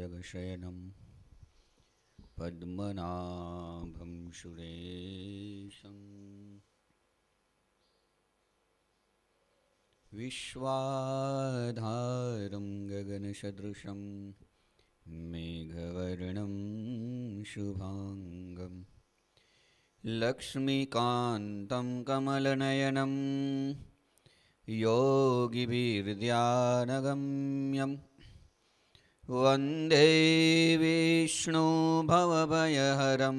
भुजगशयनं पद्मनाभं सुरेशं विश्वाधारं गगनसदृशं मेघवर्णं शुभांगं लक्ष्मीकान्तं कमलनयनं योगिभिर्ध्यानगम्यं वन्दे विष्णु भवभयहरं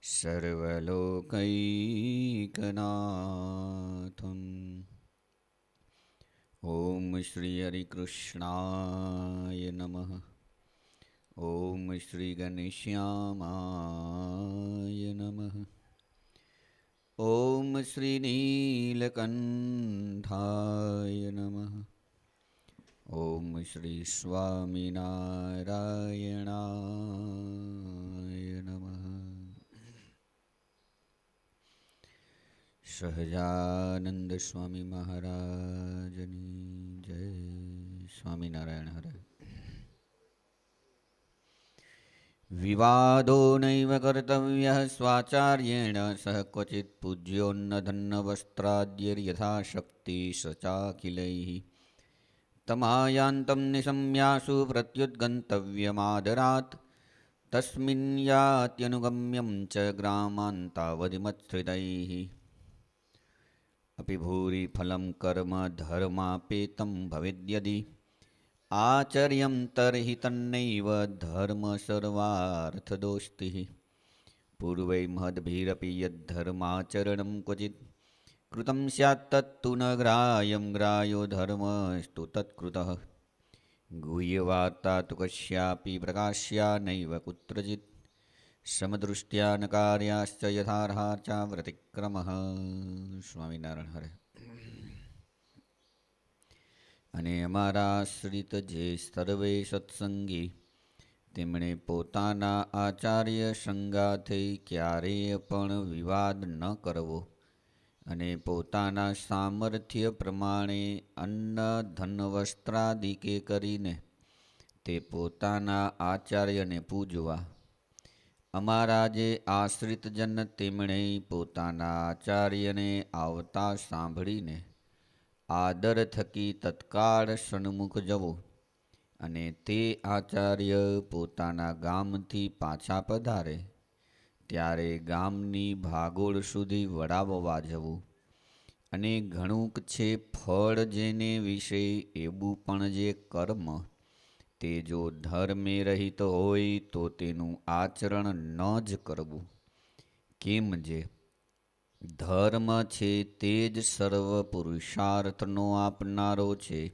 सर्वलोकैकनाथम्। ॐ श्री हरिकृष्णाय नमः। ॐ श्री गणेश्यामाय नमः। ॐ श्री नीलकण्ठाय नमः। ॐ श्री स्वामिनारायणाय नमः। સહજાનંદ સ્વામી મહારાજની જય. સ્વામિનારાયણ હરે. વિવાદો નૈવ કર્તવ્યઃ સ્વાચાર્યેણ સહ ક્વચિત પૂજ્યોન્નધન્નવસ્ત્રાદ્યર્યથાશક્તિ સચાખિલૈઃ તમાયાન્तं નિશમ્યાસુ પ્રત્યુદ્ગन्तવ્યમાદરાत् તસ્મિन् યાત્યનુગમ્યં ચ ગ્રામાંતાવધિમત્સ્થિતૈઃ अपि भूरि फलं कर्म धर्मापेतं भवेद्यदि आचर्यं तर्हि तन्नैव धर्म सर्वार्थदोस्तिः पूर्वै महद्भिरपि यद्धर्माचरणं क्वचित् कृतं स्यात् तत्तु न ग्राह्यं ग्राह्यो धर्मस्तु तत्कृतः गुह्यवार्ता तु कस्यापि प्रकाश्या नैव कुत्रचित् समदृष्ट्या न कार्याश्च यथार्हाचा વ્યતિક્રમઃ. સ્વામિનારાયણ હરે. અને અમારા આશ્રિત જે સર્વે સત્સંગી તેમણે પોતાના આચાર્ય સંગાથે ક્યારેય પણ વિવાદ ન કરવો અને પોતાના સામર્થ્ય પ્રમાણે અન્ન ધન વસ્ત્રાદિકે કરીને તે પોતાના આચાર્યને પૂજવા. અમારા જે આશ્રિતજન તેમણે પોતાના આચાર્યને આવતા સાંભળીને આદર થકી તત્કાળ સન્મુખ જવું અને તે આચાર્ય પોતાના ગામથી પાછા પધારે ત્યારે ગામની ભાગોળ સુધી વડાવવા જવું. અને ઘણુંક છે ફળ જેને વિશે એવું પણ જે કર્મ તે જો ધર્મે રહિત હોય તો તેનું આચરણ ન જ કરવું. કેમ જે ધર્મ છે તે જ સર્વ પુરુષાર્થનો આપનારો છે,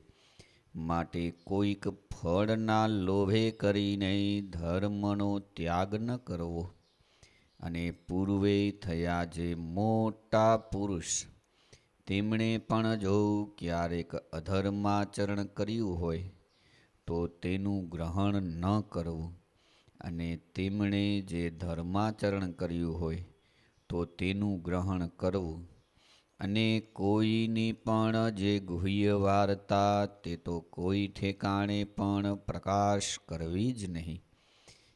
માટે કોઈક ફળના લોભે કરીને ધર્મનો ત્યાગ ન કરવો. અને પૂર્વે થયા જે મોટા પુરુષ તેમણે પણ જો ક્યારેક અધર્માચરણ કર્યું હોય તો તેનું ગ્રહણ ન કરવું. અને તેમણે જે ધર્માચરણ કર્યું હોય તો તેનું ગ્રહણ કરવું. અને કોઈની પણ જે ગુહ્ય વાર્તા તે તો કોઈ ઠેકાણે પણ પ્રકાશ કરવી જ નહીં.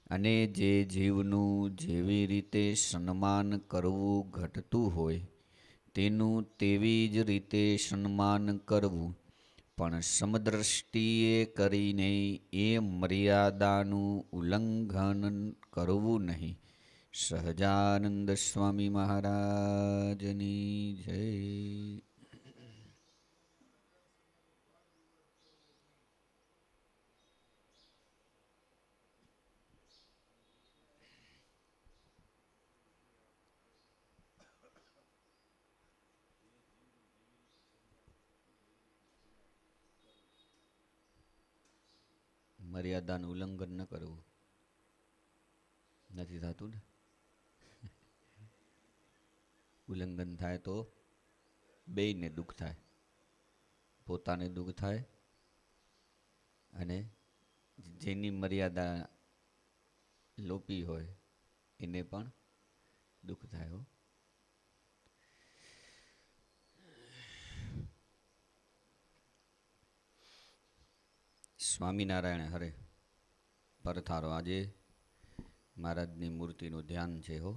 અને જે જીવનું જેવી રીતે સન્માન કરવું ઘટતું હોય તેનું તેવી જ રીતે સન્માન કરવું, પણ સમદ્રષ્ટિએ કરીને એ મર્યાદાનું ઉલ્લંઘન કરવું નહીં. સહજાનંદ સ્વામી મહારાજની જય. મર્યાદાનું ઉલ્લંઘન ન કરવું. નથી થતું ને. ઉલ્લંઘન થાય તો બેયને દુઃખ થાય. પોતાને દુઃખ થાય અને જેની મર્યાદા લોપી હોય એને પણ દુઃખ થાય. સ્વામિનારાયણ હરે. પરથારો આજે મહારાજની મૂર્તિનું ધ્યાન છે. હો,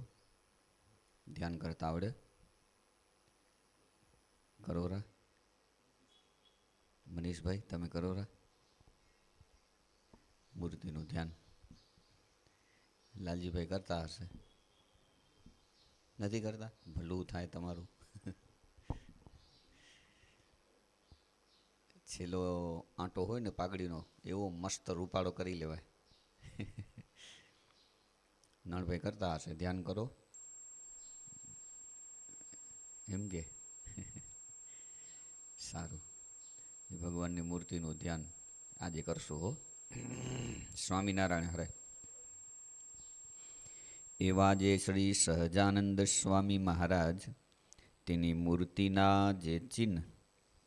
ધ્યાન કરતા આવડે? કરોરા મનીષભાઈ, તમે કરોરા મૂર્તિનું ધ્યાન? લાલજીભાઈ કરતા હશે, નથી કરતા? ભલું થાય તમારું. છેલ્લો આંટો હોય ને પાઘડીનો, એવો મસ્ત રૂપાળો કરી લેવાય. નણભાઈ કરતા હશે, ધ્યાન કરો એમ કે. સારું, ભગવાનની મૂર્તિનું ધ્યાન આજે કરશું. હો, સ્વામિનારાયણ હરે. એવા જે શ્રી સહજાનંદ સ્વામી મહારાજ, તેની મૂર્તિના જે ચિહ્ન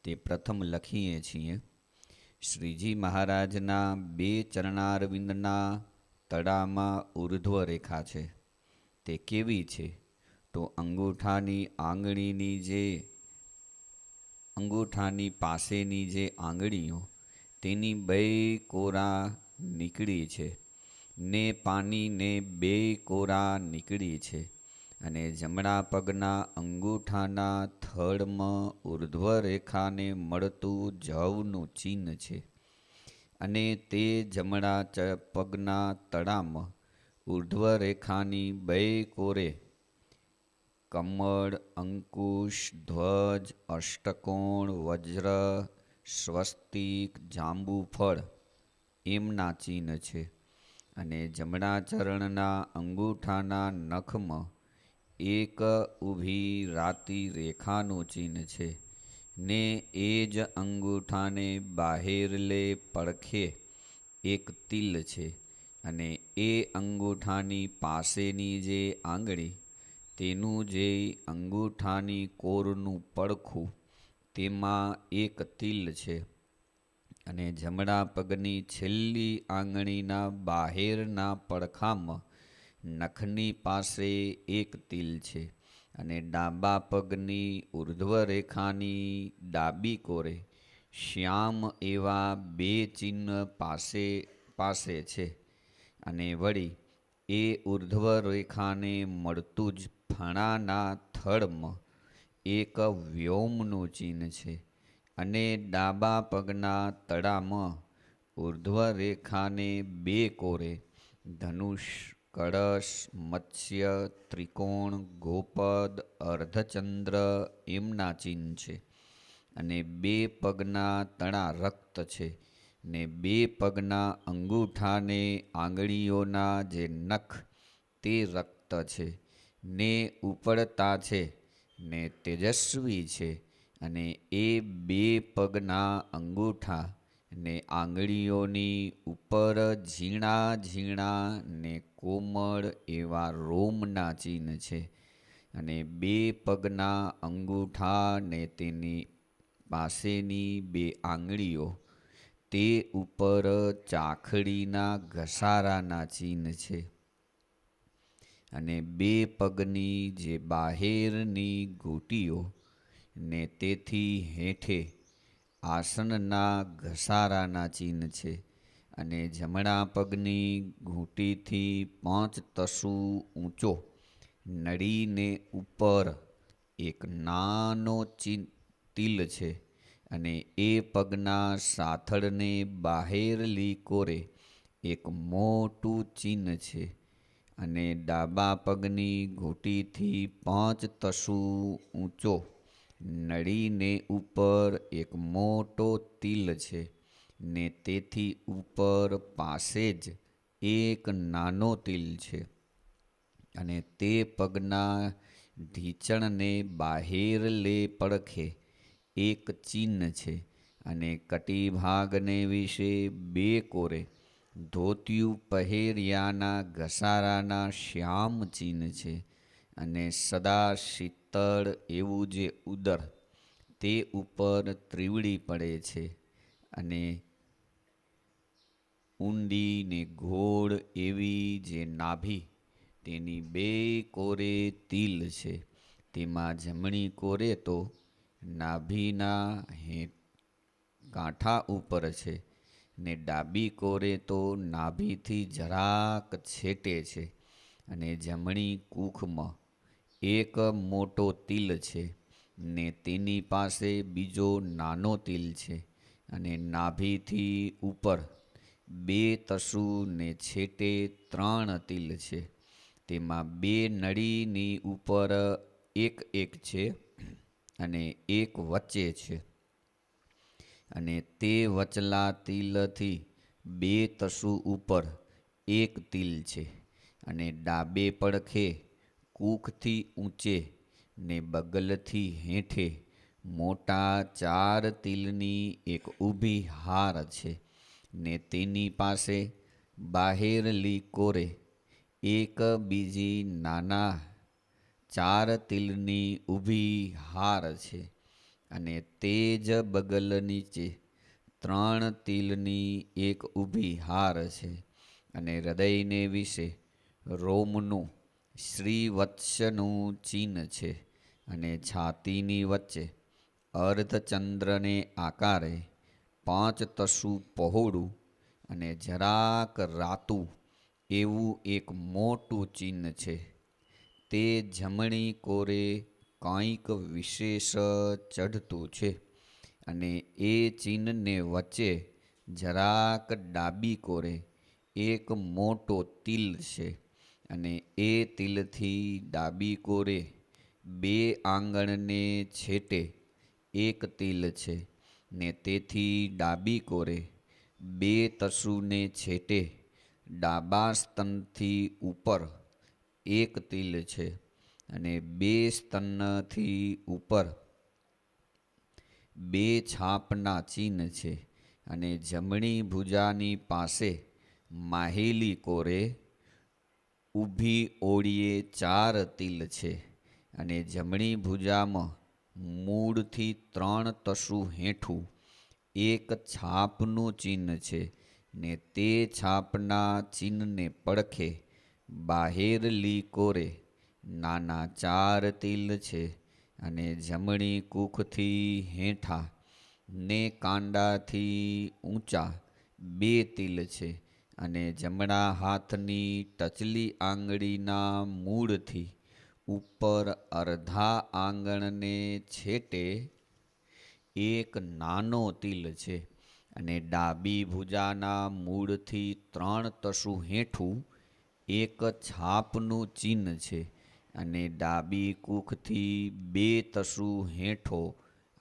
તે પ્રથમ લખીએ છીએ. શ્રીજી મહારાજના બે ચરણારવિંદના તળામાં ઉર્ધ્વ રેખા છે. તે કેવી છે? તો અંગૂઠાની આંગળીની જે અંગૂઠાની પાસેની જે આંગળીઓ, તેની બે કોરા નીકળી છે ને પાણીને બે કોરા નીકળી છે. અને જમણા પગના અંગૂઠાના થડમાં ઉર્ધ્વ રેખાને મળતું જવનું ચિહ્ન છે. અને તે જમણા પગના તળામાં ઉર્ધ્વ રેખાની બે કોરે કમળ, અંકુશ, ધ્વજ, અષ્ટકોણ, વજ્ર, સ્વસ્તિક, જાંબુફળ એમના ચિહ્ન છે. અને જમણા ચરણના અંગૂઠાના નખમાં એક ઊભી રાતી રેખાનું ચિહ્ન છે. ને એ જ અંગૂઠાને બાહેરલે પડખે એક તિલ છે. અને એ અંગૂઠાની પાસેની જે આંગળી, તેનું જે અંગૂઠાની કોરનું પડખું, તેમાં એક તિલ છે. અને જમણા પગની છેલ્લી આંગળીના બાહેરના પડખામાં નખની પાસે એક તિલ છે. અને ડાબા પગની ઉર્ધ્વ રેખાની ડાબી કોરે શ્યામ એવા બે ચિહ્ન પાસે છે. અને વળી એ ઉર્ધ્વ રેખાને મળતું જ ફણાના થડમાં એક વ્યોમનું ચિહ્ન છે. અને ડાબા પગના તળામાં ઉર્ધ્વ રેખાને બે કોરે ધનુષ, કળશ, મત્સ્ય, ત્રિકોણ, ગોપદ, અર્ધચંદ્ર એમના ચિહ્ન છે. અને બે પગના તળા રક્ત છે. ને બે પગના અંગૂઠાને આંગળીઓના જે નખ તે રક્ત છે. ને ઉપડતા છે ને તેજસ્વી છે. અને એ બે પગના અંગૂઠા ને આંગળીઓની ઉપર ઝીણા ઝીણા ને કોમળ એવા રોમના ચિહ્ન છે. અને બે પગના અંગૂઠા ને તેની પાસેની બે આંગળીઓ, તે ઉપર ચાખડીના ઘસારાના ચિહ્ન છે. અને બે પગની જે બાહેરની ઘૂંટીઓ ને તેથી હેઠે આસનના ઘસારાના ચિહ્ન છે. અને જમણા પગની ઘૂંટીથી 5 તસુ ઊંચો નળીને ઉપર એક નાનો તિલ છે. અને એ પગના સાથળને બાહેરલી કોરે એક મોટું ચિહ્ન છે. અને ડાબા પગની ઘૂંટીથી 5 તસુ ઊંચો નળીને ઉપર એક મોટો તિલ છે. ને તેથી ઉપર પાસે જ એક નાનો તિલ છે. અને તે પગના ઢીંચણને બાહેરલે પડખે એક ચિહ્ન છે. અને કટીભાગને વિશે બે કોરે ધોતિયું પહેર્યાના ઘસારાના શ્યામ ચિહ્ન છે. અને સદા શીતળ એવું જે ઉદર, તે ઉપર ત્રિવડી પડે છે. અને ઊંડી ને ઘોળ એવી જે નાભી, તેની બે કોરે તિલ છે. તેમાં જમણી કોરે તો નાભીના કાંઠા ઉપર છે. ને ડાબી કોરે તો નાભીથી જરાક છેટે છે, અને જમણી કૂખમાં એક મોટો તિલ છે, ને તેની પાસે બીજો નાનો તિલ છે, અને નાભીથી ઉપર બે તસુ ને છેટે 3 તિલ છે. તેમાં 2 નળીની ઉપર એક એક છે, અને એક વચ્ચે છે. અને તે વચલા તિલથી 2 તસુ ઉપર એક તિલ છે. અને ડાબે પડખે કૂખથી ઊંચે ને બગલથી હેઠે મોટા 4 તિલની એક ઊભી હાર છે, ને તેની પાસે બાહેરલી કોરે એક બીજી નાના 4 તિલની ઊભી હાર છે, અને તે જ બગલ નીચે 3 તિલની એક ઊભી હાર છે. અને હૃદયને વિશે રોમનું શ્રીવત્સનું ચિહ્ન છે, અને છાતીની વચ્ચે અર્ધચંદ્રને આકારે 5 તસુ પહોળું અને જરાક રાતું એવું એક મોટું ચિહ્ન છે. તે જમણી કોરે કંઈક વિશેષ ચઢતું છે, અને એ ચિહ્નને વચ્ચે જરાક ડાબી કોરે એક મોટો તિલ છે, અને એ તિલથી ડાબી કોરે 2 આંગણને છેટે એક તિલ છે, ને તેથી ડાબી કોરે 2 તસુને છેટે ડાબા સ્તનથી ઉપર એક તિલ છે, અને 2 સ્તનથી ઉપર 2 છાપના ચિહ્ન છે. અને જમણી ભુજાની પાસે માહેલી કોરે ઊભી ઓળીએ 4 તિલ છે, અને જમણી ભુજામાં મૂળથી 3 તસુ હેઠું એક છાપનું ચિહ્ન છે, ને તે છાપના ચિહ્નને પડખે બાહેરલી કોરે નાના 4 તિલ છે, અને જમણી કૂખથી હેઠા ને કાંડાથી ઊંચા 2 તિલ છે, અને જમણા હાથની ટચલી આંગળીના મૂળથી ઉપર અર્ધા આંગણને છેટે એક નાનો તિલ છે. અને ડાબી ભુજાના મૂળથી 3 તસુ હેઠું એક છાપનું ચિહ્ન છે, અને ડાબી કૂખથી 2 તસુ હેઠો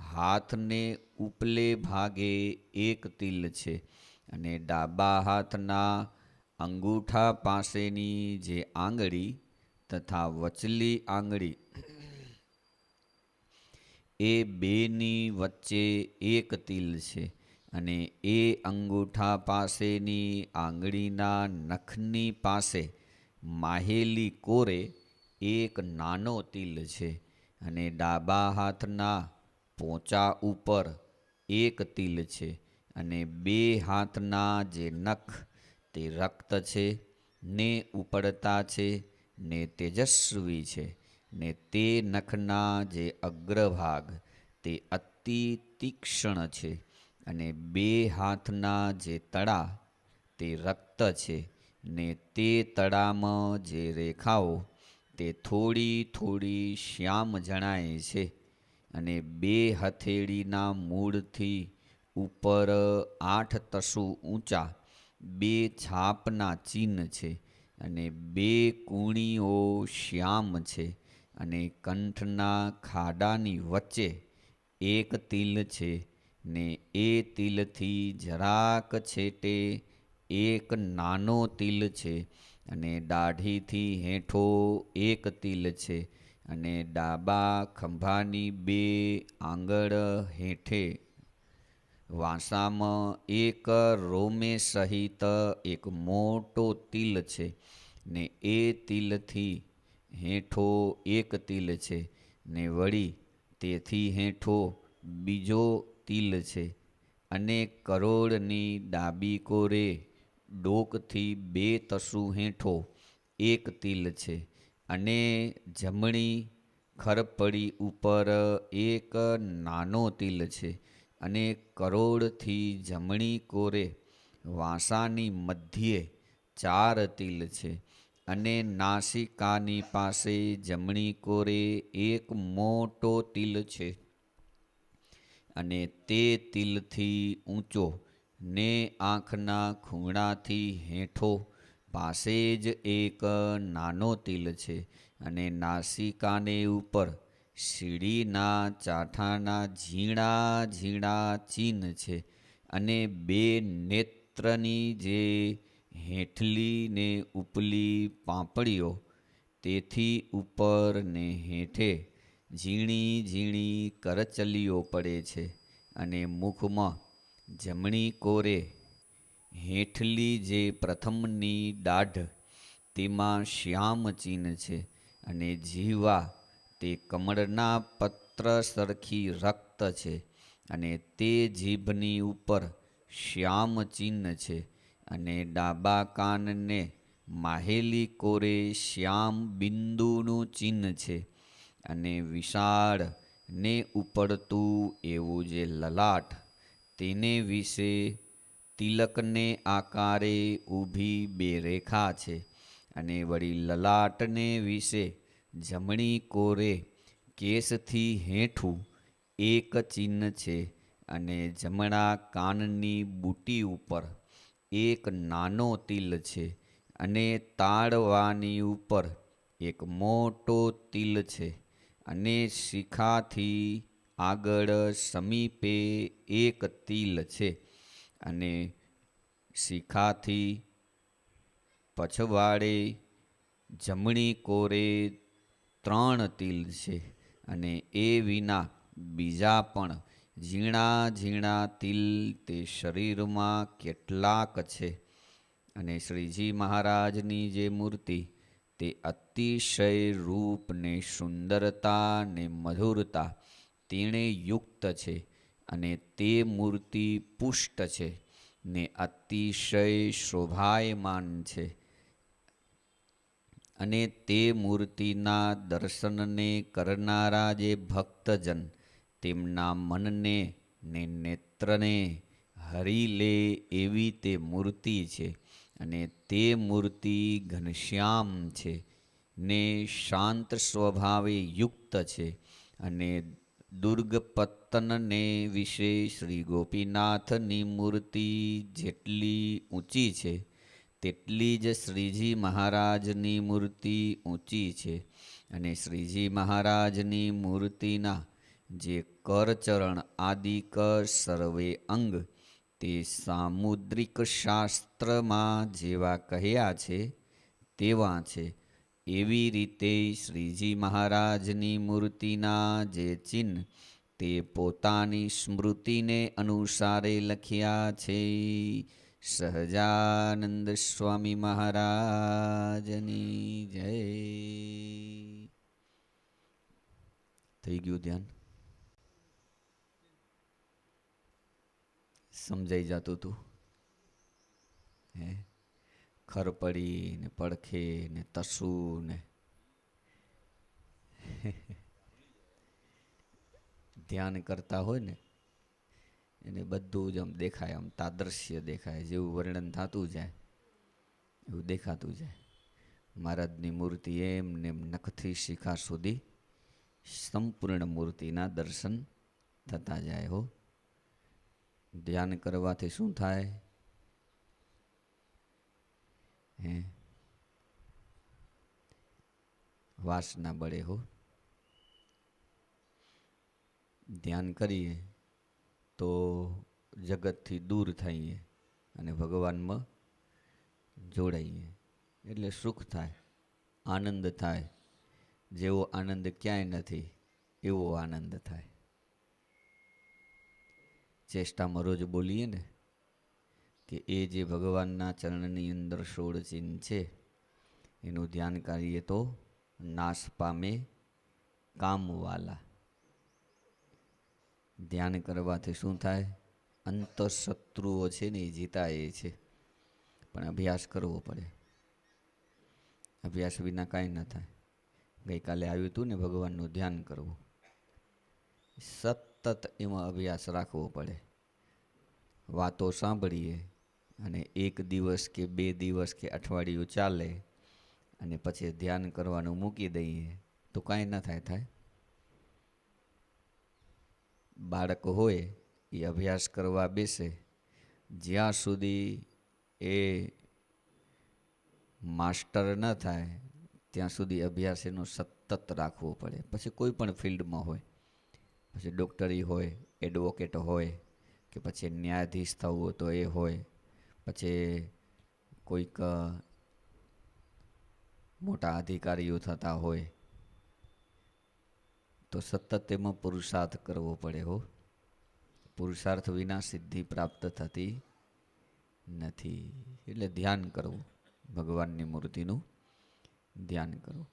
હાથને ઉપલે ભાગે એક તિલ છે. અને ડાબા હાથના અંગૂઠા પાસેની જે આંગળી તથા વચલી આંગળી એ બેની વચ્ચે એક તિલ છે, અને એ અંગૂઠા પાસેની આંગળીના નખની પાસે માહેલી કોરે એક નાનો તિલ છે. અને ડાબા હાથના પોચા ઉપર એક તિલ છે, અને 2 હાથના જે નખ તે રક્ત છે, ને ઉપડતા છે, ને તેજસ્વી છે. ને તે નખના જે અગ્રભાગ તે અતિ તીક્ષ્ણ છે, અને 2 હાથના જે તળા તે રક્ત છે, ને તે તળામાં જે રેખાઓ તે થોડી થોડી શ્યામ જણાય છે. અને 2 હથેળીના મૂળથી ઉપર 8 તસુ ઊંચા 2 છાપના ચિહ્ન છે, અને 2 કૂણીઓ શ્યામ છે. અને કંઠના ખાડાની વચ્ચે એક તિલ છે, ને એ તિલથી જરાક છેટે એક નાનો તિલ છે. અને દાઢીથી હેઠો એક તિલ છે, અને ડાબા ખંભાની 2 આંગળ હેઠે વાંસામાં એક રોમે સહિત એક મોટો તિલ છે, ને એ તિલથી હેઠો એક તિલ છે, ને વળી તેથી હેઠો બીજો તિલ છે. અને કરોડની ડાબી કોરે ડોકથી 2 તસુ હેઠો એક તિલ છે, અને જમણી ખરપડી ઉપર એક નાનો તિલ છે. અને કરોડથી જમણી કોરે વાંસાની મધ્યે 4 તિલ છે, અને નાસિકાની પાસે જમણી કોરે એક મોટો તિલ છે, અને તે તિલથી ઊંચો ને આંખના ખૂણાથી હેઠો પાસે જ એક નાનો તિલ છે, અને નાસિકાને ઉપર સીડીના ચાઠાના ઝીણા ઝીણા ચિહ્ન છે, અને 2 નેત્રની જે હેઠલી ને ઉપલી પાંપડીઓ તેથી ઉપર ને હેઠે ઝીણી ઝીણી કરચલીઓ પડે છે, અને મુખમાં જમણી કોરે હેઠલી જે પ્રથમની દાઢ તેમાં શ્યામ ચિહ્ન છે, અને જીહવા તે કમળના પત્ર સરખી રક્ત છે, અને તે જીભની ઉપર શ્યામ ચિહ્ન છે, અને ડાબા કાનને માહેલી કોરે શ્યામ બિંદુનું ચિહ્ન છે, અને વિશાળ ને ઉપડતું એવું જે લલાટ તેને વિશે તિલકને આકારે ઊભી 2 રેખા છે, અને વળી લલાટને વિશે જમણી કોરે કેસથી હેઠું એક ચિહ્ન છે, અને જમણા કાનની બુટી ઉપર એક નાનો તિલ છે, અને તાળવાની ઉપર એક મોટો તિલ છે, અને શિખાથી આગળ સમીપે એક તિલ છે, અને શિખાથી પછવાડે જમણી કોરે 3 તિલ છે, અને એ વિના બીજા પણ ઝીણા ઝીણા તિલ તે શરીરમાં કેટલાક છે. અને શ્રીજી મહારાજની જે મૂર્તિ તે અતિશય રૂપ ને સુંદરતા ને મધુરતા તેણે યુક્ત છે, અને તે મૂર્તિ પુષ્ટ છે ને અતિશય શોભાયમાન છે, અને તે મૂર્તિના દર્શનને કરનારા જે ભક્તજન તેમના મનને ને નેત્રને હરી લે એવી તે મૂર્તિ છે, અને તે મૂર્તિ ઘનશ્યામ છે ને શાંત સ્વભાવે યુક્ત છે, અને દુર્ગપત્તનને વિશે શ્રી ગોપીનાથની મૂર્તિ જેટલી ઊંચી છે તેટલી જ શ્રીજી મહારાજની મૂર્તિ ઊંચી છે, અને શ્રીજી મહારાજની મૂર્તિના જે કરચરણ આદિક સર્વે અંગ તે સામુદ્રિક શાસ્ત્રમાં જેવા કહ્યા છે તેવા છે, એવી રીતે શ્રીજી મહારાજની મૂર્તિના જે ચિહ્ન તે પોતાની સ્મૃતિને અનુસારે લખ્યા છે. સહજાનંદ સ્વામી મહારાજની જય. થઈ ગયું ધ્યાન? સમજાઈ જતું તું? હે ખરપડી ને પડખે ને તસુ ને ધ્યાન કરતા હોય ને એને બધું જ આમ દેખાય, આમ તાદૃશ્ય દેખાય, જેવું વર્ણન થતું જાય એવું દેખાતું જાય. મહારાજની મૂર્તિ એમ ને એમ નખથી શિખા સુધી સંપૂર્ણ મૂર્તિના દર્શન થતા જાય. હો, ધ્યાન કરવાથી શું થાય? હે વાસના બળે. હો, ધ્યાન કરીએ તો જગતથી દૂર થઈએ અને ભગવાનમાં જોડાઈએ, એટલે સુખ થાય, આનંદ થાય. જેવો આનંદ ક્યાંય નથી એવો આનંદ થાય. ચેષ્ટામાં રોજ બોલીએ ને કે એ જે ભગવાનના ચરણની અંદર 16 ચિહ્ન છે એનું ધ્યાન કરીએ તો નાશ પામે કામવાલા. ધ્યાન કરવાથી શું થાય? અંતઃશત્રુઓ છે ને એ જીતાય છે, પણ અભ્યાસ કરવો પડે. અભ્યાસ વિના કાંઈ ન થાય. ગઈકાલે આવ્યું હતું ને ભગવાનનું ધ્યાન કરવું, સતત એમાં અભ્યાસ રાખવો પડે. વાતો સાંભળીએ અને એક દિવસ કે 2 દિવસ કે અઠવાડિયું ચાલે અને પછી ધ્યાન કરવાનું મૂકી દઈએ તો કાંઈ ન થાય. બાળક હોય એ અભ્યાસ કરવા બેસે, જ્યાં સુધી એ માસ્ટર ન થાય ત્યાં સુધી અભ્યાસ એનો સતત રાખવો પડે. પછી કોઈ પણ ફિલ્ડમાં હોય, પછી ડૉક્ટરી હોય, એડવોકેટ હોય, કે પછી ન્યાયાધીશ થવું હોય તો એ હોય, પછી કોઈક મોટા અધિકારીઓ થતા હોય, તો સતત એમાં પુરુષાર્થ કરવો પડે હો. પુરુષાર્થ વિના સિદ્ધિ પ્રાપ્ત થતી નથી. એટલે ધ્યાન કરવું, ભગવાનની મૂર્તિનું ધ્યાન કરવું.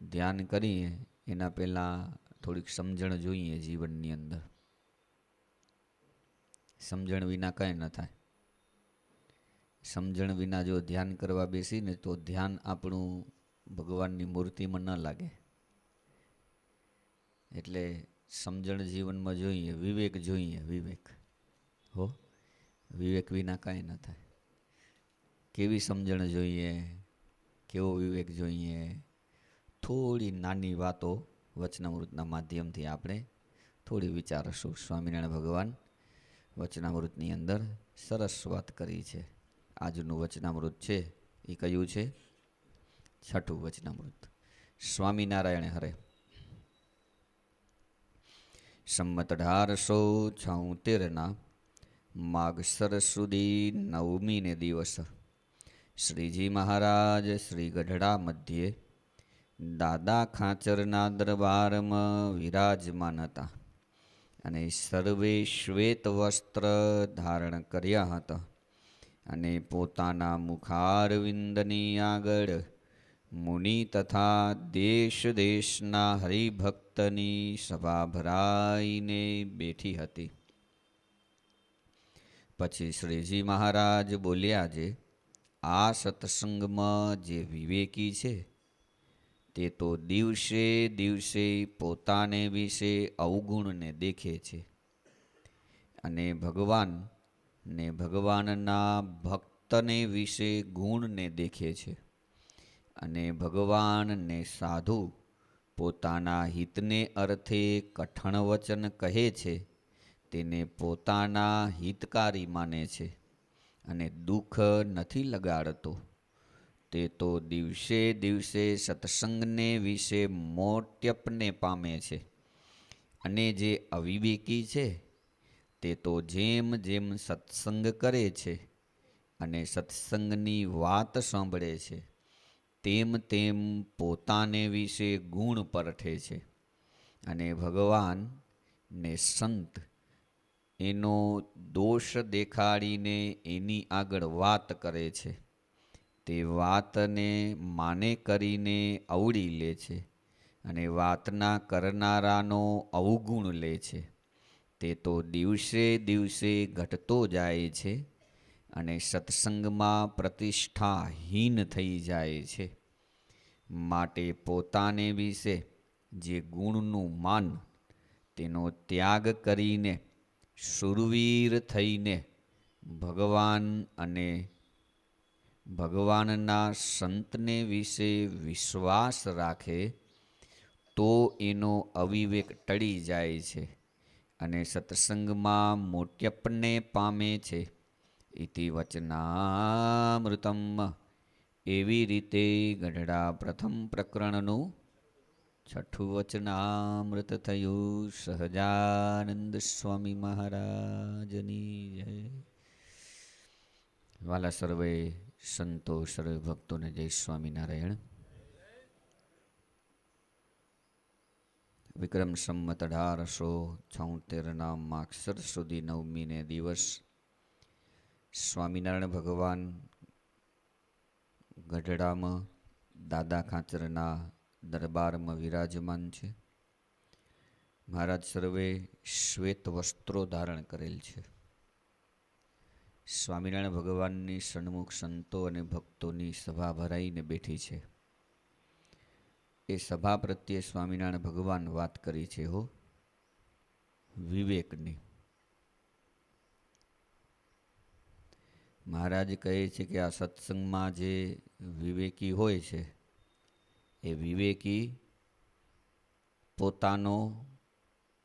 ધ્યાન કરીએ એના પહેલાં થોડીક સમજણ જોઈએ જીવનની અંદર. સમજણ વિના કાંઈ ન થાય. સમજણ વિના જો ધ્યાન કરવા બેસીને તો ધ્યાન આપણું ભગવાનની મૂર્તિમાં ન લાગે. એટલે સમજણ જીવનમાં જોઈએ, વિવેક જોઈએ, વિવેક હો. વિવેક વિના કાંઈ ન થાય. કેવી સમજણ જોઈએ, કેવો વિવેક જોઈએ? થોડી નાની વાતો વચનામૃતના માધ્યમથી આપણે થોડી વિચારશું. સ્વામિનારાયણ ભગવાન વચનામૃતની અંદર સરસ વાત કરી છે. આજનું વચનામૃત છે એ કયું છે? 6ઠું વચનામૃત. સ્વામિનારાયણ હરે. સંમત 1876 માગસર સુધી 9મીને દિવસ શ્રીજી મહારાજ શ્રી ગઢડા મધ્યે દાદા ખાચરના દરબારમાં વિરાજમાન હતા અને સર્વે શ્વેત વસ્ત્ર ધારણ કર્યા હતા અને પોતાના મુખારવિંદની આગળ મુનિ તથા દેશ દેશના હરિભક્તની સભા ભરાઈને બેઠી હતી. પછી શ્રીજી મહારાજ બોલ્યા, જે આ સત્સંગમાં જે વિવેકી છે તે તો દિવસે દિવસે પોતાને વિશે અવગુણને દેખે છે અને ભગવાન ને ભગવાનના ભક્તને વિશે ગુણને દેખે છે અને ભગવાન ને સાધુ પોતાના હિતને અર્થે કઠણ વચન કહે છે તેને પોતાના હિતકારી માને છે અને દુઃખ નથી લગાડતો. તે તો દિવસે દિવસે સત્સંગને વિશે મોટ્યપને પામે છે. અને જે અવિવેકી છે તે તો જેમ જેમ સત્સંગ કરે છે અને સત્સંગની વાત સાંભળે છે તેમ તેમ પોતાને વિશે ગુણ પરઠે છે અને ભગવાન ને સંત એનો દોષ દેખાડીને એની આગળ વાત કરે છે. તે વાતને માને કરીને અવળી લે છે અને વાતના કરનારાનો અવગુણ લે છે. તે તો દિવસે દિવસે ઘટતો જાય છે અને સત્સંગમાં પ્રતિષ્ઠાહીન થઈ જાય છે. માટે પોતાને વિશે જે ગુણનું માન તેનો ત્યાગ કરીને શૂરવીર થઈને ભગવાન અને ભગવાનના સંતને વિશે વિશ્વાસ રાખે તો એનો અવિવેક ટળી જાય છે અને સત્સંગમાં મોટ્યપને પામે છે. ઇતિ વચનામૃતમ. એવી રીતે ગઢડા પ્રથમ પ્રકરણનું 6ઠું વચનામૃત થયું. સહજાનંદ સ્વામી મહારાજની જય. વાલા સર્વે સંતો, સર્વે ભક્તોને જય સ્વામિનારાયણ. વિક્રમ સંમત 1876 માગસર સુધી 9મીને દિવસ સ્વામિનારાયણ ભગવાન ગઢડામાં દાદા ખાચરના દરબારમાં વિરાજમાન છે. મહારાજ સર્વે શ્વેત વસ્ત્રો ધારણ કરેલ છે. સ્વામિનારાયણ ભગવાનની સન્મુખ સંતો અને ભક્તોની સભા ભરાઈને બેઠી છે. એ સભા પ્રત્યે સ્વામિનારાયણ ભગવાન વાત કરી છે હો, વિવેકની. મહારાજ કહે છે કે આ સત્સંગમાં જે વિવેકી હોય છે એ વિવેકી પોતાનો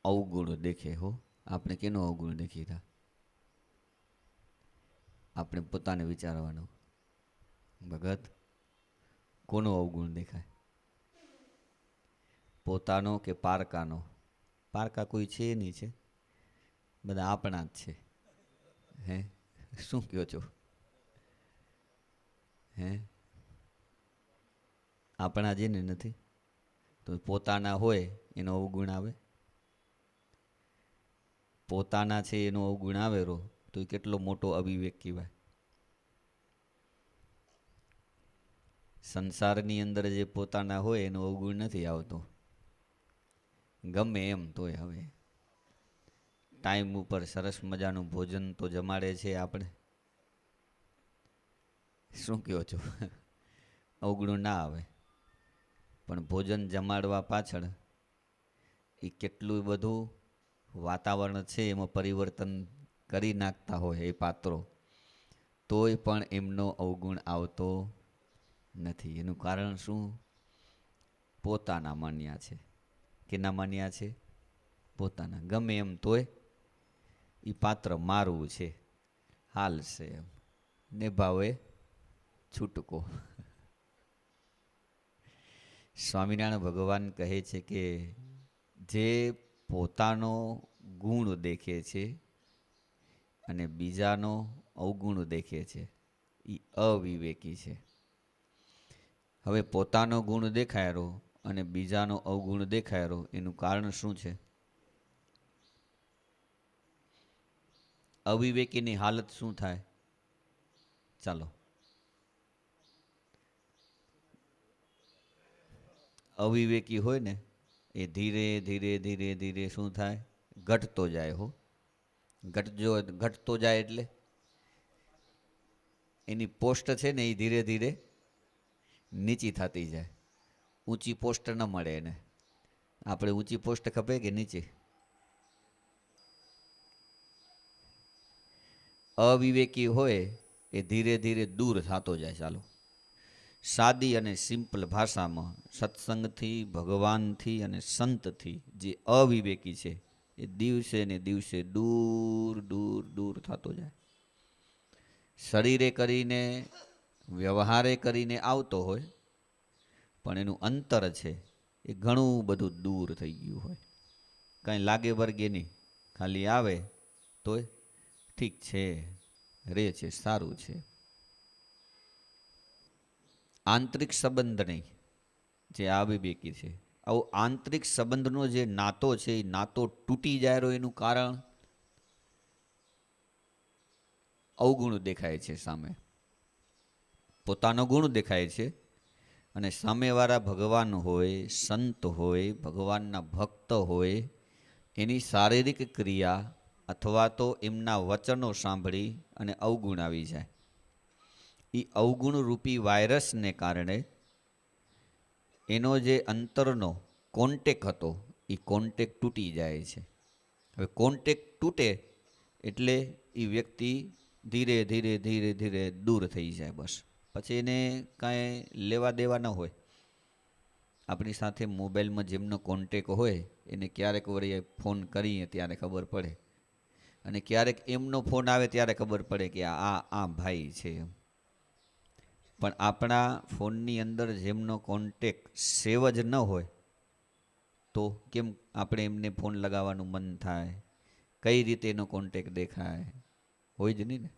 અવગુણ દેખે. હો, આપણે કેનો અવગુણ દેખી રહ્યા? આપણે પોતાને વિચારવાનું, ભગત કોનો અવગુણ દેખાય? પોતાનો કે પારકાનો? પારકા કોઈ છે નહીં, છે બધા આપણા જ છે. હે, શું કહો છો? હે, આપણા જેને નથી તો પોતાના હોય એનો અવગુણ આવે? પોતાના છે એનો અવગુણ આવે રો તો એ કેટલો મોટો અવિવેક કહેવાય. સંસારની અંદર જે પોતાના હોય એનો અવગુણ નથી આવતો, ગમે એમ તોય. હવે ટાઈમ ઉપર સરસ મજાનું ભોજન તો જમાડે છે આપણે, શું કહો છો? અવગુણ ના આવે. પણ ભોજન જમાડવા પાછળ એ કેટલું બધું વાતાવરણ છે એમાં પરિવર્તન કરી નાખતા હોય એ પાત્રો, તોય પણ એમનો અવગુણ આવતો નથી. એનું કારણ શું? પોતાના માન્યા છે. કેના માન્યા છે? પોતાના. ગમે એમ તોય એ પાત્ર મારવું છે, હાલશે એમ, નિભાવે છૂટકો. સ્વામિનારાયણ ભગવાન કહે છે કે જે પોતાનો ગુણ દેખે છે અને બીજાનો અવગુણ દેખે છે એ અવિવેકી છે. હવે પોતાનો ગુણ દેખાયરો અને બીજાનો અવગુણ દેખાયરો, એનું કારણ શું છે? અવિવેકીની હાલત શું થાય? ચાલો, અવિવેકી હોય ને એ ધીરે ધીરે ધીરે ધીરે શું થાય? ઘટતો જાય. હો, ઘટતો જાય એટલે એની પોસ્ટ છે ને એ ધીરે ધીરે નીચી થતી જાય. ઊંચી પોસ્ટ ન મળે એને. આપણે ઊંચી પોસ્ટ ખપે કે નીચી? અવિવેકી હોય એ ધીરે ધીરે દૂર થતો જાય. ચાલો, સાદી અને સિમ્પલ ભાષામાં સત્સંગથી, ભગવાનથી અને સંતથી જે અવિવેકી છે એ દિવસે ને દિવસે દૂર દૂર દૂર થતો જાય. શરીરે કરીને, વ્યવહારે કરીને આવતો હોય, પણ એનું અંતર છે એ ઘણું બધું દૂર થઈ ગયું હોય. કાંઈ લાગે વર્ગે નહીં, ખાલી આવે તોય ઠીક છે, રે છે, સારું છે. આંતરિક સંબંધ નહીં, જે અવિવેકી છે. આવો આંતરિક સંબંધનો જે નાતો છે એ નાતો તૂટી જાય એનું કારણ અવગુણ દેખાય છે સામે. પોતાનો ગુણ દેખાય છે અને સામેવાળા ભગવાન હોય, સંત હોય, ભગવાનના ભક્ત હોય, એની શારીરિક ક્રિયા અથવા તો એમના વચનો સાંભળી અને અવગુણ આવી જાય. એ અવગુણ રૂપી વાયરસને કારણે એનો જે અંતરનો કોન્ટેક હતો એ કોન્ટેક તૂટી જાય છે. હવે કોન્ટેક તૂટે એટલે એ વ્યક્તિ ધીરે ધીરે ધીરે ધીરે દૂર થઈ જાય. બસ પછી એને કાંઈ લેવા દેવા ન હોય. આપણી સાથે મોબાઈલમાં જેમનો કોન્ટેક હોય એને ક્યારેક વળી ફોન કરીએ ત્યારે ખબર પડે, અને ક્યારેક એમનો ફોન આવે ત્યારે ખબર પડે કે આ ભાઈ છે એમ. પણ આપણા ફોનની અંદર જેમનો કોન્ટેક સેવ જ ન હોય તો કેમ આપણે એમને ફોન લગાવવાનું મન થાય? કઈ રીતે એનો કોન્ટેક દેખાય? હોય જ નહીં ને.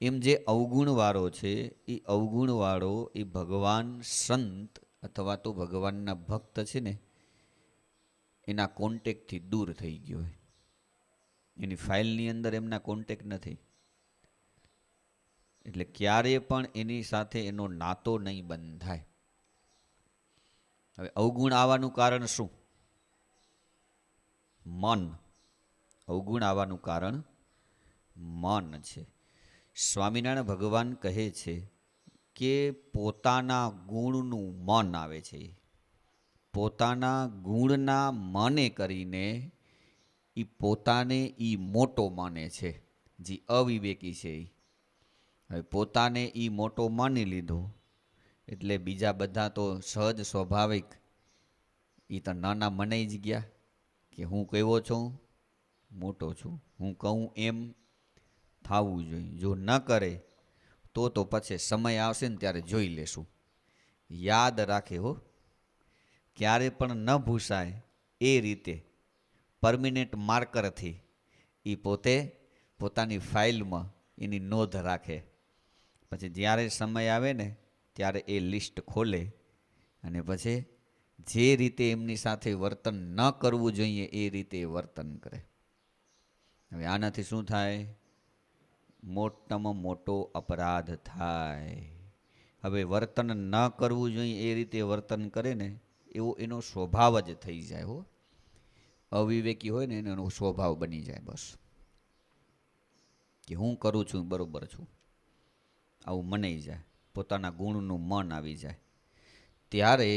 એમ જે અવગુણવાળો છે એ અવગુણવાળો એ ભગવાન, સંત અથવા તો ભગવાનના ભક્ત છે ને એના કોન્ટેકથી દૂર થઈ ગયો હોય. એની ફાઇલની અંદર એમના કોન્ટેક નથી, એટલે ક્યારેય પણ એની સાથે એનો નાતો નહીં બંધાય. હવે અવગુણ આવવાનું કારણ શું? મન. અવગુણ આવવાનું કારણ મન છે. સ્વામિનારાયણ ભગવાન કહે છે કે પોતાના ગુણનું મન આવે છે. પોતાના ગુણના મને કરીને એ પોતાને એ મોટો માને છે, જે અવિવેકી છે. હવે પોતાને એ મોટો માની લીધો એટલે બીજા બધા તો સહજ સ્વાભાવિક એ તો નાના મનાઈ જ ગયા કે હું કેવો છું, મોટો છું, હું કહું એમ થવું જોઈએ. જો ન કરે તો પછી સમય આવશે ને ત્યારે જોઈ લેશું. યાદ રાખે હો, ક્યારે પણ ન ભૂસાય એ રીતે પરમિનેન્ટ માર્કરથી એ પોતે પોતાની ફાઇલમાં એની નોંધ રાખે. પછી જ્યારે સમય આવે ને ત્યારે એ લિસ્ટ ખોલે અને પછી જે રીતે એમની સાથે વર્તન ન કરવું જોઈએ એ રીતે વર્તન કરે. હવે આનાથી શું થાય? મોટામાં મોટો અપરાધ થાય. હવે વર્તન ન કરવું જોઈએ એ રીતે વર્તન કરે ને એવો એનો સ્વભાવ જ થઈ જાય હો. અવિવેકી હોય ને એનો સ્વભાવ બની જાય બસ, કે હું કરું છું બરોબર છું, આવું મનાઈ જાય, પોતાના ગુણનું મન આવી જાય. ત્યારે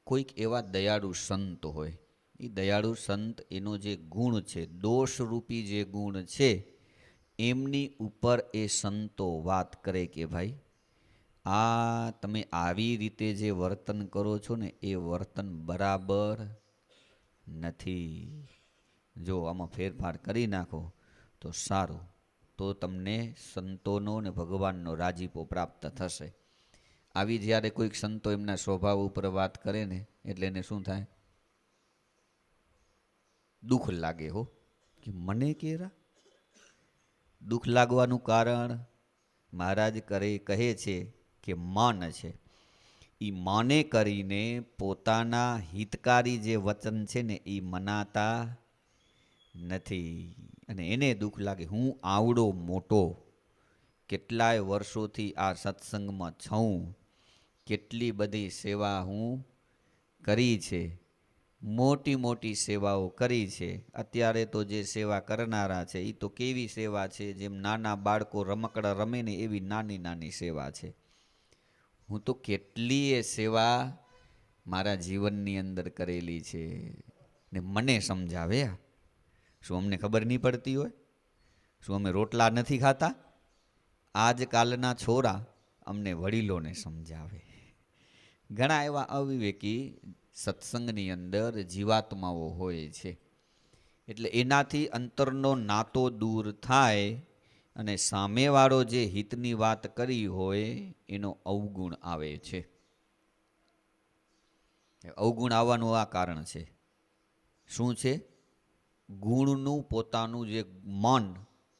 કોઈક એવા દયાળુ સંત હોય, એ દયાળુ સંત એનો જે ગુણ છે, દોષરૂપી જે ગુણ છે, એમની ઉપર એ સંતો વાત કરે કે ભાઈ આ તમે આવી રીતે જે વર્તન કરો છો ને એ વર્તન બરાબર નથી. જો આમાં ફેરફાર કરી નાખો તો સારું, તો તમને સંતોનો ને ભગવાનનો રાજીપો પ્રાપ્ત થશે. આવી જ્યારે કોઈક સંતો એમના સ્વભાવ ઉપર વાત કરે ને એટલે એને શું થાય? દુઃખ લાગે હો, કે મને કેરા. દુઃખ લાગવાનું કારણ મહારાજ કહે છે કે માન છે. એ માને કરીને પોતાના હિતકારી જે વચન છે ને એ મનાતા નથી અને એને દુઃખ લાગે. હું આવડો મોટો કેટલાય વર્ષોથી આ સત્સંગમાં છું, કેટલી બધી સેવા હું કરી છે, મોટી મોટી સેવાઓ કરી છે. અત્યારે તો જે સેવા કરનારા છે એ તો કેવી સેવા છે, જેમ નાના બાળકો રમકડા રમે ને એવી નાની નાની સેવા છે. હું તો કેટલીય સેવા મારા જીવનની અંદર કરેલી છે ને મને સમજાવે. શું અમને ખબર નહીં પડતી હોય? શું અમે રોટલા નથી ખાતા? આજકાલના છોરા અમને વડીલોને સમજાવે. ઘણા એવા અવિવેકી સત્સંગની અંદર જીવાત્માઓ હોય છે, એટલે એનાથી અંતરનો નાતો દૂર થાય અને સામેવાળો જે હિતની વાત કરી હોય એનો અવગુણ આવે છે. અવગુણ આવવાનું આ કારણ છે. શું છે? ગુણનું પોતાનું જે મન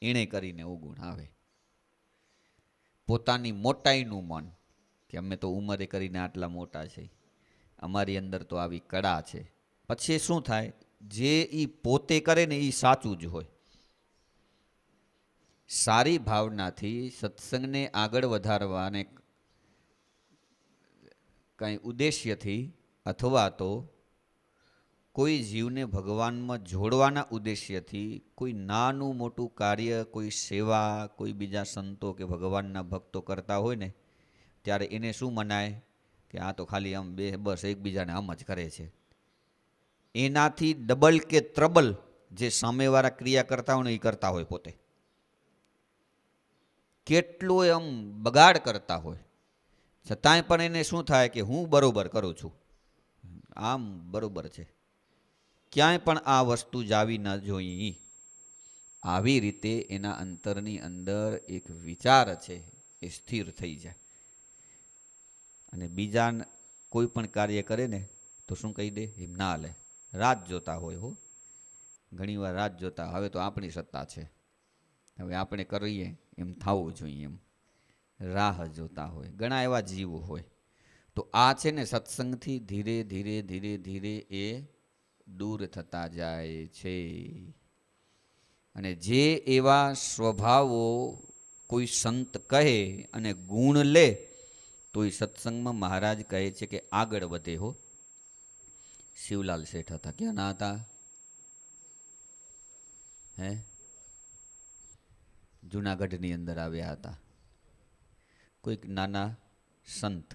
એણે કરીને અવગુણ આવે. પોતાની મોટાઈનું મન, કે અમે તો ઉંમરે કરીને આટલા મોટા છે, અમારી અંદર તો આવી કળા છે. પછી શું થાય? જે એ પોતે કરે ને એ સાચું જ હોય. સારી ભાવનાથી સત્સંગને આગળ વધારવાને કંઈ ઉદ્દેશ્યથી અથવા તો કોઈ જીવને ભગવાનમાં જોડવાના ઉદ્દેશ્યથી કોઈ નાનું મોટું કાર્ય, કોઈ સેવા, કોઈ બીજા સંતો કે ભગવાનના ભક્તો કરતા હોય ને ત્યારે એને શું મનાય? કે આ તો ખાલી આમ બસ એકબીજાને આમ જ કરે છે. એનાથી ડબલ કે ત્રબલ જે સામેવાળા ક્રિયા કરતા હોય ને એ કરતા હોય પોતે. કેટલો આમ બગાડ કરતા હોય છતાંય પણ એને શું થાય? કે હું બરોબર કરું છું, આમ બરોબર છે, ક્યાંય પણ આ વસ્તુ જાવી ન જોઈ. આવી રીતે એના અંતરની અંદર એક વિચાર છે એ સ્થિર થઈ જાય અને બીજા કોઈ પણ કાર્ય કરે ને તો શું કહી દે? એમ ના લે. રાત જોતા હોય હો, ઘણીવાર રાત જોતા, હવે તો આપણી સત્તા છે, હવે આપણે કરીએ એમ થવું જોઈએ, એમ રાહ જોતા હોય. ઘણા એવા જીવો હોય. તો આ છે ને સત્સંગથી ધીરે ધીરે ધીરે ધીરે એ દૂર થતા જાય છે. અને જે એવા સ્વભાવો કોઈ સંત કહે અને ગુણ લે તો એ સત્સંગમાં મહારાજ કહે છે કે આગળ વધે હો. શિવલાલ શેઠ હતા, ક્યાં ના હતા? જુનાગઢની અંદર આવ્યા હતા. કોઈક નાના સંત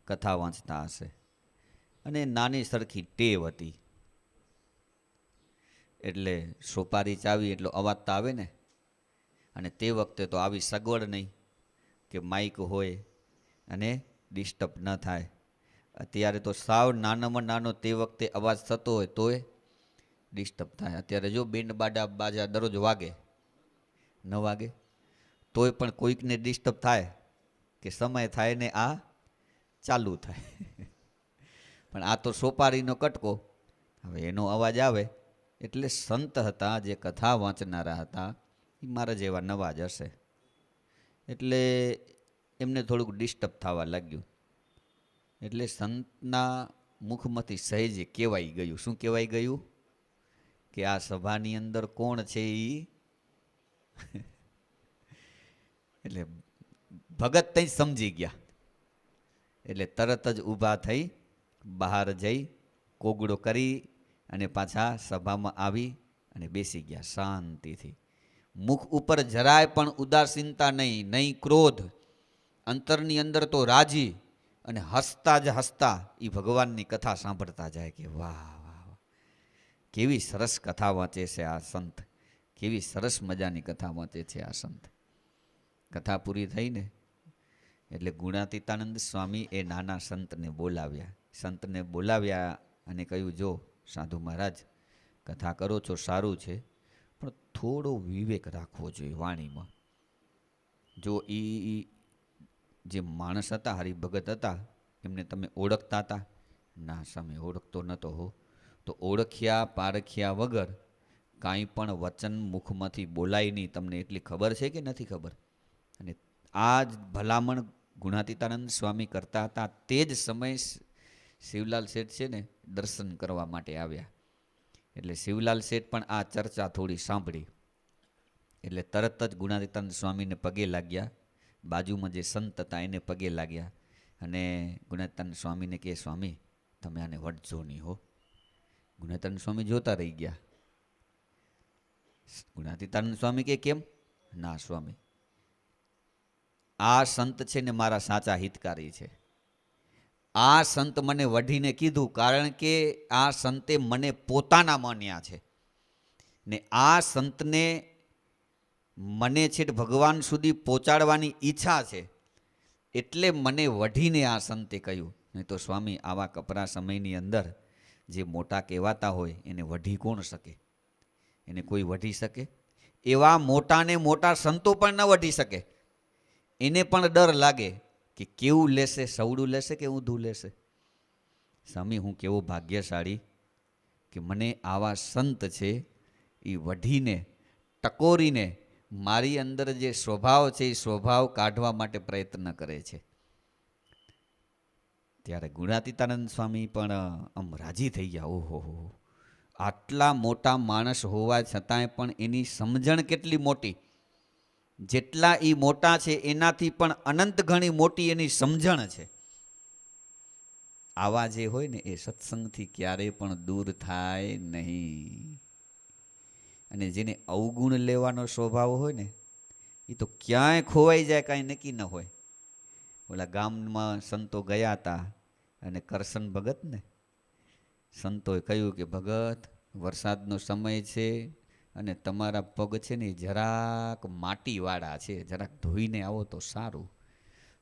કથા વાંચતા હશે અને નાની સરખી ટેવ હતી, એટલે સોપારી ચાવી એટલો અવાજ તો આવે ને, અને તે વખતે તો આવી સગવડ નહીં, કે માઇક હોય અને ડિસ્ટર્બ ન થાય. અત્યારે તો સાવ નાનામાં નાનો તે વખતે અવાજ થતો હોય તોય ડિસ્ટર્બ થાય. અત્યારે જો બેન્ડ બાજા દરરોજ વાગે, ન વાગે તોય પણ કોઈકને ડિસ્ટર્બ થાય કે સમય થાય ને આ ચાલુ થાય. પણ આ તો સોપારીનો કટકો, હવે એનો અવાજ આવે એટલે સંત હતા જે કથા વાંચનારા હતા એ મારા જેવા નવા જ હશે એટલે એમને થોડુંક ડિસ્ટર્બ થવા લાગ્યું. એટલે સંતના મુખમાંથી સહેજે કહેવાઈ ગયું. શું કહેવાઈ ગયું? કે આ સભાની અંદર કોણ છે એ એટલે ભગત તઈ સમજી ગયા. એટલે તરત જ ઊભા થઈ બહાર જઈ કોગળો કરી અને પાછા સભામાં આવી અને બેસી ગયા શાંતિથી. મુખ ઉપર જરાય પણ ઉદાસીનતા નહીં, નહીં ક્રોધ, અંતરની અંદર તો રાજી અને હસતા જ હસતા એ ભગવાનની કથા સાંભળતા જાય કે વાહ વાહ વાહ, કેવી સરસ કથા વાંચે છે આ સંત, કેવી સરસ મજાની કથા વાંચે છે આ સંત. કથા પૂરી થઈને એટલે ગુણાતીતાનંદ સ્વામી એ નાના સંતને બોલાવ્યા. સંતને બોલાવ્યા અને કહ્યું, જો સાધુ મહારાજ કથા કરો છો સારું છે, પણ થોડો વિવેક રાખવો જોઈએ વાણીમાં. જો એ જે માણસ હતા હરિભગત હતા એમને તમે ઓળખતા હતા? ના સામે ઓળખતો નહોતો હો. તો ઓળખ્યા પારખ્યા વગર કાંઈ પણ વચન મુખમાંથી બોલાય નહીં. તમને એટલી ખબર છે કે નથી ખબર? અને આ જ ભલામણ ગુણાતીતાનંદ સ્વામી કરતા હતા. તે જ સમયે શિવલાલ શેઠ છે ને દર્શન કરવા માટે આવ્યા. એટલે શિવલાલ શેઠ પણ આ ચર્ચા થોડી સાંભળી એટલે તરત જ ગુણાતીતાનંદ સ્વામીને પગે લાગ્યા. બાજુમાં જે સંત હતા એને પગે લાગ્યા અને ગુણાતીતાનંદ સ્વામીને કહે, સ્વામી તમે આને વટજો નહીં હો. ગુણાતીતાનંદ સ્વામી જોતા રહી ગયા. ગુણાતીતાનંદ સ્વામી કે કેમ? ના સ્વામી, આ સંત છે ને મારા સાચા હિતકારી છે. આ સંત મને વઢીને કીધું કારણ કે આ સંતે મને પોતાના માન્યા છે ને આ સંતને મને છેટ ભગવાન સુધી પહોંચાડવાની ઈચ્છા છે એટલે મને વઢીને આ સંતે કહ્યું. નહીં તો સ્વામી આવા કપરા સમયની અંદર જે મોટા કહેવાતા હોય એને વઢી કોણ શકે? એને કોઈ વઢી શકે? એવા મોટાને મોટા સંતો પણ ન વઢી શકે. એને પણ ડર લાગે કે કેવું લેશે, સવડું લેશે કે ઊંધું લેશે. સ્વામી હું કેવો ભાગ્યશાળી કે મને આવા સંત છે એ વઢીને ટકોરીને મારી અંદર જે સ્વભાવ છે એ સ્વભાવ કાઢવા માટે પ્રયત્ન કરે છે. ત્યારે ગુણાતીતાનંદ સ્વામી પણ આમ રાજી થઈ ગયા. ઓહો, આટલા મોટા માણસ હોવા છતાંય પણ એની સમજણ કેટલી મોટી! જેટલા એ મોટા છે એનાથી પણ અનંત ઘણી મોટી એની સમજણ છે. આવા જે હોય ને એ સત્સંગથી ક્યારેય પણ દૂર થાય નહીં. અને જેને અવગુણ લેવાનો સ્વભાવ હોય ને એ તો ક્યાંય ખોવાઈ જાય કાંઈ નક્કી ન હોય. ઓલા ગામમાં સંતો ગયા હતા અને કરશન ભગત ને સંતોએ કહ્યું કે ભગત વરસાદનો સમય છે અને તમારા પગ છે ને જરાક માટીવાળા છે, જરાક ધોઈને આવો તો સારું,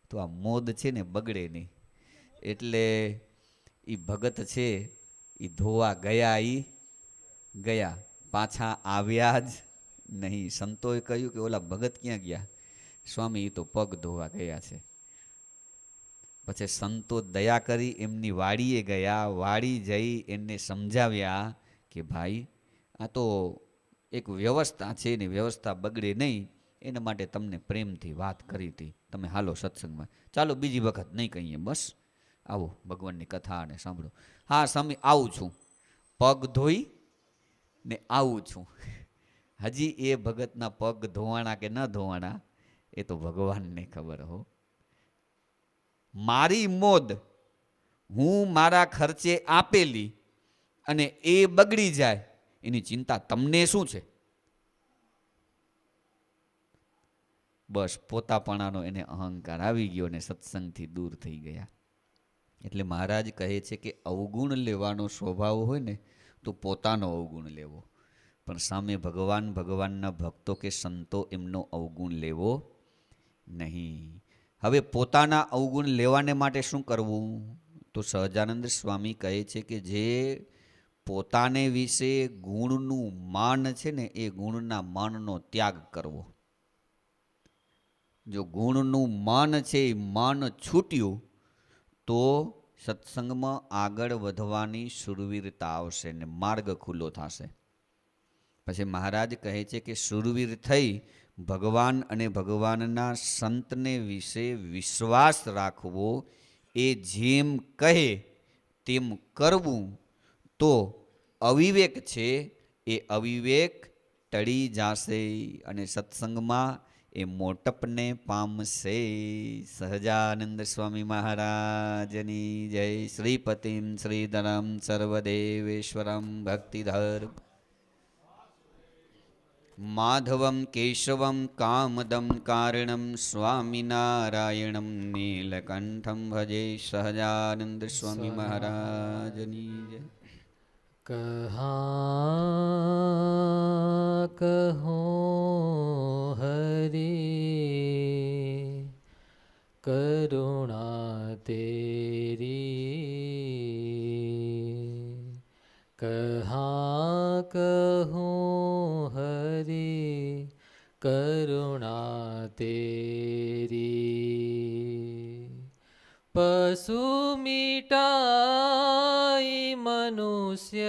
તો આ મોદ છે ને બગડે નહીં. એટલે એ ભગત છે એ ધોવા ગયા પાછા આવ્યા જ નહીં. સંતોએ કહ્યું કે ઓલા ભગત ક્યાં ગયા? સ્વામી એ તો પગ ધોવા ગયા છે. પછી સંતો દયા કરી એમની વાડીએ ગયા. વાડી જઈ એમને સમજાવ્યા કે ભાઈ આ તો એક વ્યવસ્થા છે ને વ્યવસ્થા બગડે નહીં એના માટે તમને પ્રેમથી વાત કરી હતી. તમે હાલો સત્સંગમાં, ચાલો બીજી વખત નહીં કહીએ, બસ આવો ભગવાનની કથા અને સાંભળો. હા સ્વામી આવું છું, પગ ધોઈ ને આવું છું. હજી એ ભગતના પગ ધોવાણા કે ન ધોવાણા એ તો ભગવાનને ખબર હો. મારી મોદ હું મારા ખર્ચે આપેલી અને એ બગડી જાય એની ચિંતા તમને શું છે? બસ પોતાપણાનો એને અહંકાર આવી ગયો અને સત્સંગથી દૂર થઈ ગયા. એટલે મહારાજ કહે છે કે અવગુણ લેવાનો સ્વભાવ હોય ને તો પોતાનો અવગુણ લેવો, પણ સામે ભગવાનના ભક્તો કે સંતો એમનો અવગુણ લેવો નહીં. હવે પોતાના અવગુણ લેવાને માટે શું કરવું? તો સહજાનંદ સ્વામી કહે છે કે જે પોતાને વિશે ગુણનું માન છે ને, એ ગુણના માનનો ત્યાગ કરવો. જો ગુણનું માન છે એ માન છૂટ્યું તો સત્સંગમાં આગળ વધવાની શુરવીરતા આવશે ને માર્ગ ખુલ્લો થશે. પછી મહારાજ કહે છે કે શુરવીર થઈ ભગવાન અને ભગવાનના સંતને વિશે વિશ્વાસ રાખવો, એ જેમ કહે તેમ કરવું, તો અવિવેક છે એ અવિવેક ટળી જશે અને સત્સંગમાં એ મોટપને પામશે. સહજાનંદ સ્વામી મહારાજની જય. શ્રીપતિમ શ્રીધરમ સર્વદેવેશ્વરમ ભક્તિધર માધવમ કેશવમ કામદમ કારણમ સ્વામિનારાયણમ નીલકંઠમ ભજે. સહજાનંદ સ્વામી મહારાજની જય. कहाँ कहो हरि करुणा तेरी, कहाँ कहो हरि करुणा तेरी. पशु मिटाई मनुष्य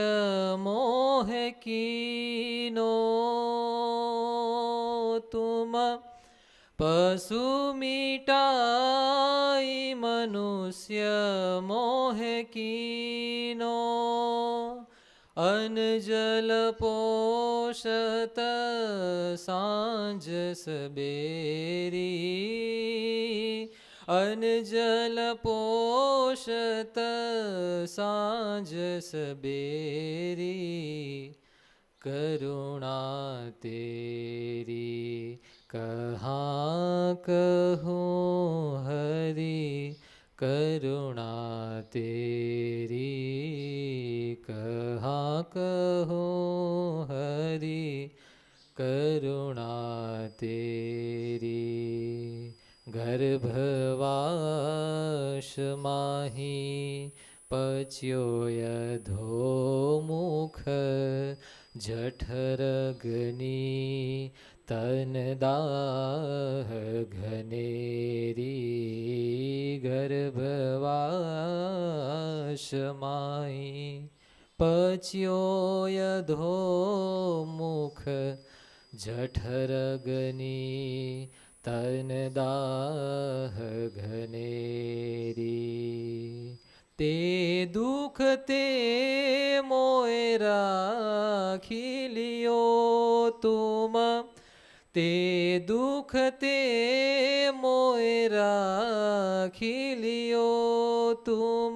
मोह कीनो, तुम पशु मिटाई मनुष्य मोह कीनो. अनजल पोषत सांझ सबेरी, अनजल पोषत सांझ सबेरी. करुणा तेरी, कहाँ कहो हरि करुणा तेरी, कहाँ कहो हरि करुणा तेरी. गर्भवास माही पच्यो यधोमुख, जठरग्नि तन दाह घनेरी. गर्भवास माही पच्यो यधोमुख, जठरग्नि तन दाह घनेरी. ते दुख ते मोय राखी लियो तुम, ते दुख ते मोय राखी लियो तुम.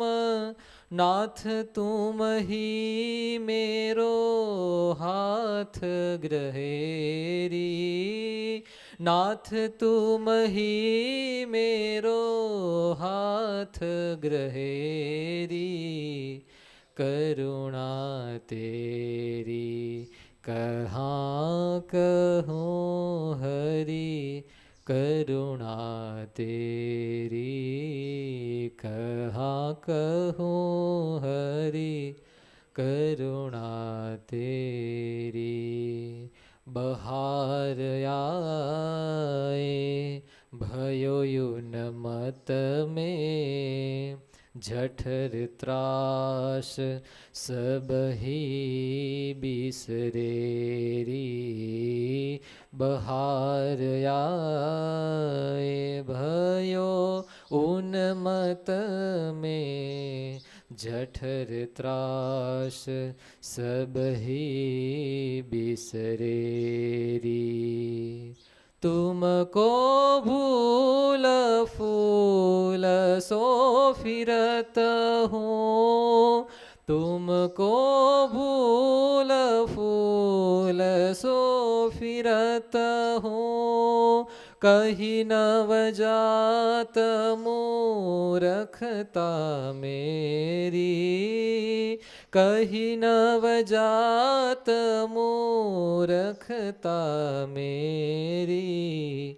नाथ तुम ही मेरो हाथ ग्रहेरी, नाथ तुम ही मेरो हाथ ग्रहेरी. करुणा तेरी, कहाँ कहूँ हरि करुणा तेरी, कहाँ कहूँ हरि करुणा तेरी. बहार आए भयो युनमत में, जठर त्रास सब ही बिसरेरी. बहार आए भयो उन्मत में, जठर त्रास सब ही बिसरेरी. तुमको भूल फूल सो फिरत हूँ, तुमको भूल फूल सो फिरत हूँ. कही नवजात मूरखता मेरी, कही नवजात मूरखता मेरी.